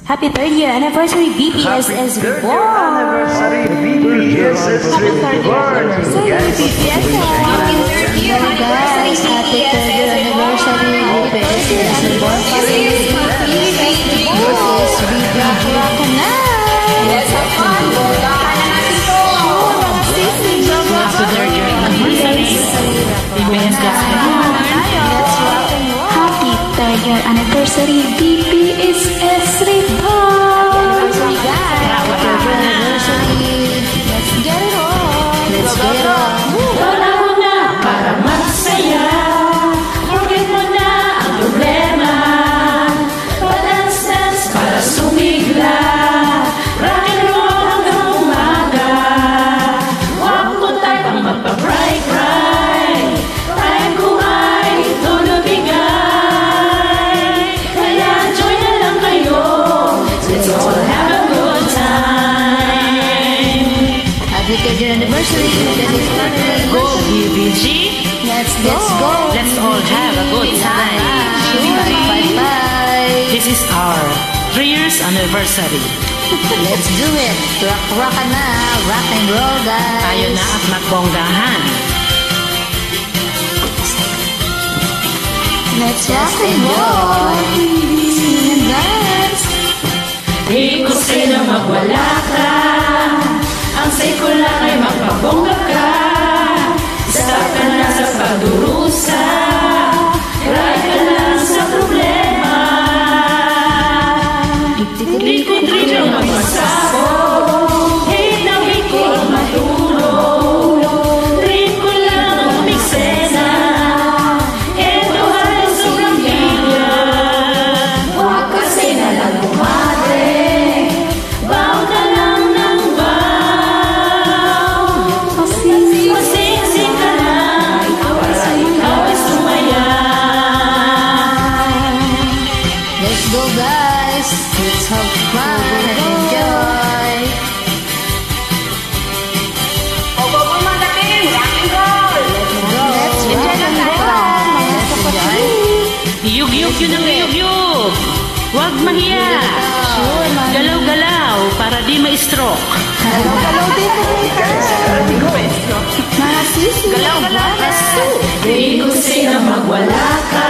Happy 30th anniversary BPSS Reborn! Anniversary BPSS Reborn! Happy 30th Guys, happy 30th anniversary BPSS Reborn family. This is BPG. Let's have fun! Kaya natin to! After their anniversary, BPSS Reborn. Happy 30th anniversary BPSS Reborn. Let's get it on! Let's get it on. Wala mo na para magsaya. Forget mo na ang problema. Padance-dance para sumigla. Rock and roll hanggang umaga. Huwag mo tayo pang magpa-cry-cry. Time ko ay ito nabigay. Kaya join na lang kayo. Let's all have a good time. Happy 30th anniversary BPSS family. Go BBG. Let's go. Let's all have a good time. Bye. This is our 3 years anniversary. Let's do it. Rock na. Rock and roll, guys. Tayo na at magbonggahan. Let's rock and roll. Sing and dance. Di ko sa'yo magwala ka. Ang say ko lang ay magpabongga ka. Start ka na sa pagdurusa. Cry ka lang sa problema. Likod-rin ang magpasabog. Hate na hate ko ang matulog. Dream ko lang ang umiksena. Eto halos sobrang bigyan. Huwag kasi na lang kumare. Baw na lang ng baw. Pasing-sing ka lang. Para ikaw ay sumaya. Let's go, guys. Let's have fun and enjoy. Let's enjoy na tayo. Let's enjoy. Iyug-yug yun ang iyug-yug. Huwag mahiya. Galaw-galaw para di ma-stroke. Galaw din po. Mga sisi. Di ko sa'yo magwala ka.